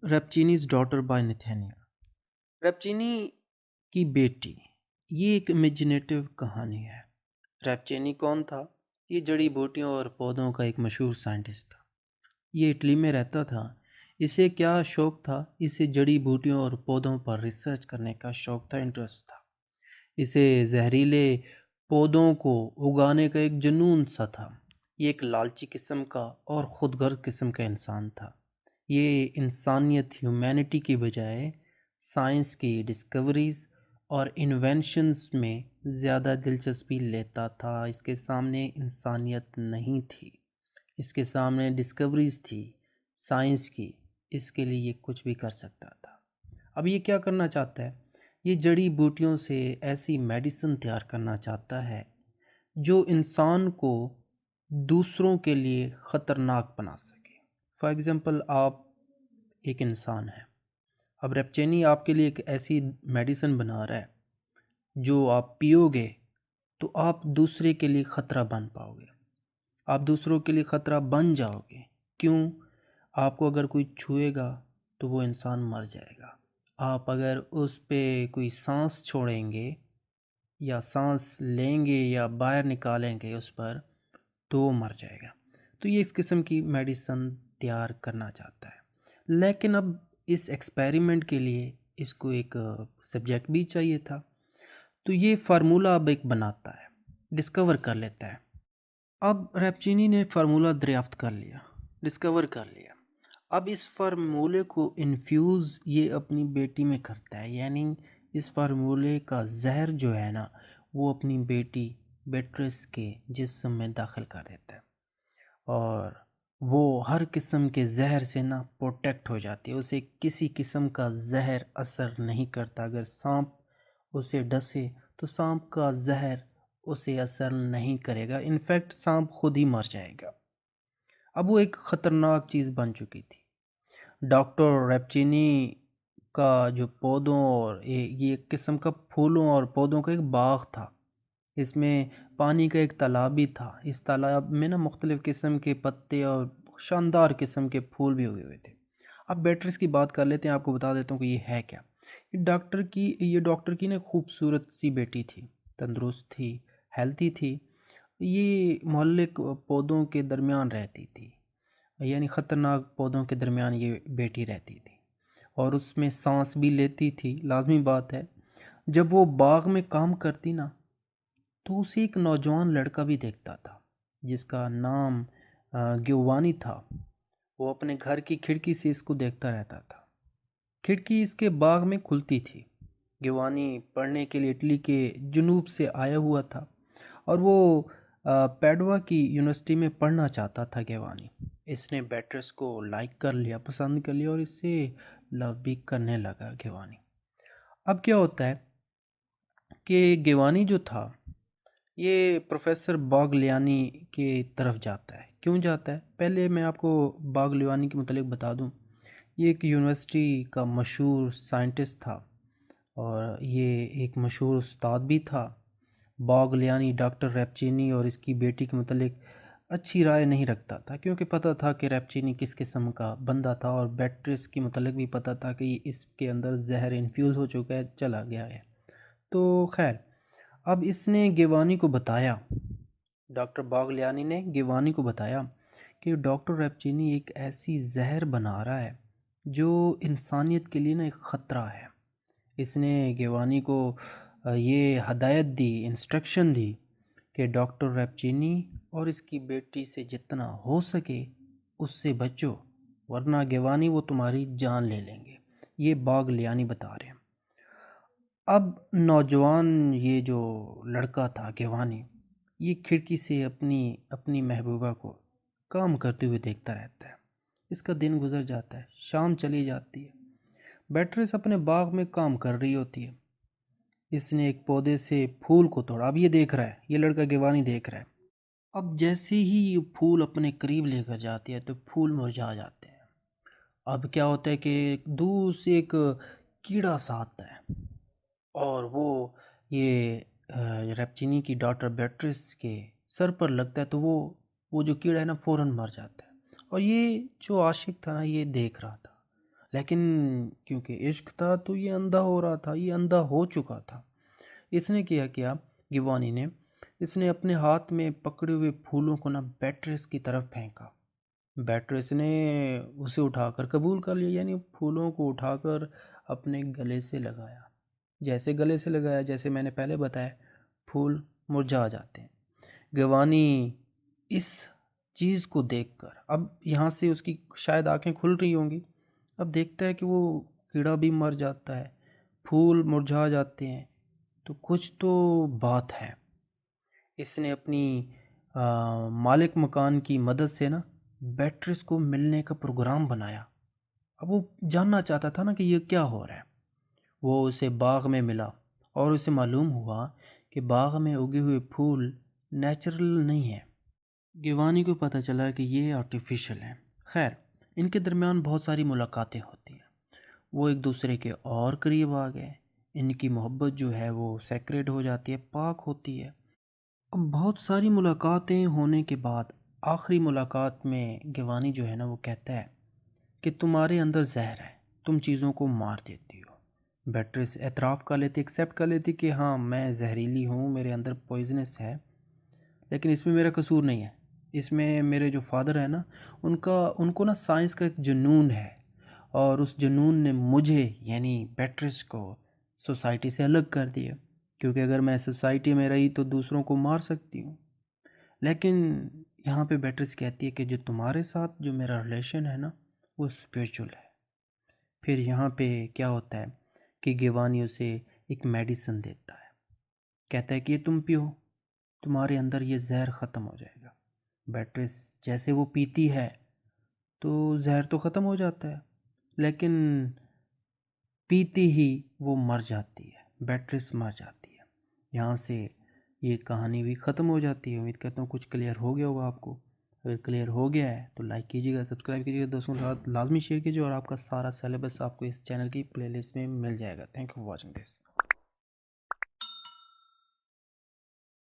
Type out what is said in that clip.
रेपचीनीज़ daughter bye Nathaniel. रेपचीनी की बेटी, ये एक इमेजिनेटिव कहानी है। रेपचीनी कौन था? ये जड़ी बूटियों और पौधों का एक मशहूर साइंटिस्ट था। ये इटली में रहता था। इसे क्या शौक था? इसे जड़ी बूटियों और पौधों पर रिसर्च करने का शौक था, इंटरेस्ट था। इसे जहरीले पौधों को उगाने का एक जुनून सा था। ये एक लालची किस्म का और खुदगर्ज किस्म का इंसान था। ये इंसानियत, ह्यूमैनिटी की बजाय साइंस की डिस्कवरीज और इन्वेंशंस में ज़्यादा दिलचस्पी लेता था। इसके सामने इंसानियत नहीं थी, इसके सामने डिस्कवरीज थी साइंस की। इसके लिए ये कुछ भी कर सकता था। अब ये क्या करना चाहता है? ये जड़ी बूटियों से ऐसी मेडिसिन तैयार करना चाहता है जो इंसान को दूसरों के लिए ख़तरनाक बना सके। फॉर एग्ज़ाम्पल, आप एक इंसान हैं। अब रेपचेनी आपके लिए एक ऐसी मेडिसिन बना रहा है जो आप पियोगे तो आप दूसरे के लिए ख़तरा बन पाओगे, आप दूसरों के लिए ख़तरा बन जाओगे। क्यों? आपको अगर कोई छुएगा तो वो इंसान मर जाएगा। आप अगर उस पे कोई सांस छोड़ेंगे या सांस लेंगे या बाहर निकालेंगे उस पर, तो वो मर जाएगा। तो ये इस किस्म की मेडिसिन तैयार करना चाहता है। लेकिन अब इस एक्सपेरिमेंट के लिए इसको एक सब्जेक्ट भी चाहिए था। तो ये फार्मूला अब एक बनाता है, डिस्कवर कर लेता है। अब रेपचीनी ने फार्मूला दरियाफ्त कर लिया, डिस्कवर कर लिया। अब इस फार्मूले को इन्फ्यूज़ ये अपनी बेटी में करता है, यानी इस फार्मूले का जहर जो है ना, वो अपनी बेटी बेट्रिस के जिस्म में दाखिल कर देता है। और वो हर किस्म के जहर से ना प्रोटेक्ट हो जाती है। उसे किसी किस्म का जहर असर नहीं करता। अगर सांप उसे डसे तो सांप का जहर उसे असर नहीं करेगा, इनफैक्ट सांप खुद ही मर जाएगा। अब वो एक ख़तरनाक चीज़ बन चुकी थी। डॉक्टर रेपचीनी का जो पौधों और ये एक किस्म का फूलों और पौधों का एक बाग था। इसमें पानी का एक तालाब भी था। इस तालाब में ना मुख्तलिफ़ किस्म के पत्ते और शानदार किस्म के फूल भी उगे हुए थे। अब बेट्रिस की बात कर लेते हैं, आपको बता देता हूँ कि ये है क्या। ये डॉक्टर की ना खूबसूरत सी बेटी थी, तंदुरुस्त थी, हेल्थी थी। ये मोहल्ले पौधों के दरमियान रहती थी, यानी ख़तरनाक पौधों के दरमियान ये बेटी रहती थी। और उसमें सांस भी लेती थी, लाजमी बात है। जब वो बाग में काम करती ना, तो उसे एक नौजवान लड़का भी देखता था जिसका नाम गिovanni था। वो अपने घर की खिड़की से इसको देखता रहता था। खिड़की इसके बाग में खुलती थी। गिovanni पढ़ने के लिए इटली के जुनूब से आया हुआ था और वो पैडवा की यूनिवर्सिटी में पढ़ना चाहता था। गिovanni इसने बेट्रिस को लाइक कर लिया, पसंद कर लिया और इससे लव भी करने लगा गिovanni। अब क्या होता है कि गिovanni जो था, ये प्रोफेसर बागलियानी की तरफ जाता है। क्यों जाता है? पहले मैं आपको बागलियानी के मुतालिक बता दूं। ये एक यूनिवर्सिटी का मशहूर साइंटिस्ट था और ये एक मशहूर उस्ताद भी था। बागलियानी डॉक्टर रेपचीनी और इसकी बेटी के मुतालिक अच्छी राय नहीं रखता था, क्योंकि पता था कि रेपचीनी किस किस्म का बंदा था और बेट्रिस के मुतालिक भी पता था कि इसके अंदर जहर इन्फ्यूज़ हो चुका है, चला गया है। तो खैर, अब इसने गिवानी को बताया, डॉक्टर बागलियानी ने गिवानी को बताया कि डॉक्टर रेपचीनी एक ऐसी जहर बना रहा है जो इंसानियत के लिए ना एक ख़तरा है। इसने गिवानी को ये हदायत दी, इंस्ट्रक्शन दी कि डॉक्टर रेपचीनी और इसकी बेटी से जितना हो सके उससे बचो, वरना गिवानी वो तुम्हारी जान ले लेंगे। ये बागलियानी बता रहे हैं। अब नौजवान ये जो लड़का था गिवानी, ये खिड़की से अपनी अपनी महबूबा को काम करते हुए देखता रहता है। इसका दिन गुजर जाता है, शाम चली जाती है। बेट्रिस अपने बाग में काम कर रही होती है। इसने एक पौधे से फूल को तोड़ा। अब ये देख रहा है, ये लड़का गिवानी देख रहा है। अब जैसे ही ये फूल अपने करीब लेकर जाती है तो फूल मुरझा जाते हैं। अब क्या होता है कि दूर से एक कीड़ा सा आता है और वो ये रेपचीनी की डॉटर बेट्रिस के सर पर लगता है, तो वो जो कीड़ा है ना फ़ौरन मर जाता है। और ये जो आशिक था ना, ये देख रहा था। लेकिन क्योंकि इश्क था तो ये अंधा हो रहा था, ये अंधा हो चुका था। इसने किया क्या, गिवानी ने, इसने अपने हाथ में पकड़े हुए फूलों को ना बेट्रिस की तरफ फेंका। बेट्रिस ने उसे उठाकर कबूल कर लिया, यानी फूलों को उठाकर अपने गले से लगाया। जैसे गले से लगाया, जैसे मैंने पहले बताया, फूल मुरझा जाते हैं। गिवानी इस चीज़ को देखकर, अब यहाँ से उसकी शायद आंखें खुल रही होंगी, अब देखता है कि वो कीड़ा भी मर जाता है, फूल मुरझा जाते हैं, तो कुछ तो बात है। इसने अपनी मालिक मकान की मदद से ना बेट्रिस को मिलने का प्रोग्राम बनाया। अब वो जानना चाहता था ना कि ये क्या हो रहा है। वो उसे बाग में मिला और उसे मालूम हुआ कि बाग में उगे हुए फूल नेचुरल नहीं है। गिवानी को पता चला कि ये आर्टिफिशियल है। खैर, इनके दरमियान बहुत सारी मुलाकातें होती हैं। वो एक दूसरे के और करीब आ गए। इनकी मोहब्बत जो है वो सेक्रेड हो जाती है, पाक होती है। अब बहुत सारी मुलाकातें होने के बाद आखिरी मुलाकात में गिवानी जो है ना वो कहता है कि तुम्हारे अंदर जहर है, तुम चीज़ों को मार देती हो। बेट्रिस एतराफ़ कर लेती, एक्सेप्ट कर लेती कि हाँ मैं जहरीली हूँ, मेरे अंदर पॉइजनस है, लेकिन इसमें मेरा कसूर नहीं है। इसमें मेरे जो फादर है ना, उनको ना साइंस का एक जुनून है, और उस जुनून ने मुझे यानी बेट्रिस को सोसाइटी से अलग कर दिया, क्योंकि अगर मैं सोसाइटी में रही तो दूसरों को मार सकती हूँ। लेकिन यहाँ पे बेट्रिस कहती है कि जो तुम्हारे साथ जो मेरा रिलेशन है ना वो स्पिरिचुअल है। फिर यहाँ पे क्या होता है कि गिवानी उसे एक मेडिसिन देता है, कहता है कि ये तुम पियो, तुम्हारे अंदर ये जहर ख़त्म हो जाएगा। बेट्रिस जैसे वो पीती है तो जहर तो ख़त्म हो जाता है, लेकिन पीती ही वो मर जाती है, बेट्रिस मर जाती है। यहाँ से ये कहानी भी ख़त्म हो जाती है। उम्मीद करता हूँ कुछ क्लियर हो गया होगा आपको। अगर क्लियर हो गया है तो लाइक कीजिएगा, सब्सक्राइब कीजिएगा, दोस्तों के साथ लाजमी शेयर कीजिए, और आपका सारा सिलेबस आपको इस चैनल की प्लेलिस्ट में मिल जाएगा। Thank you for watching this.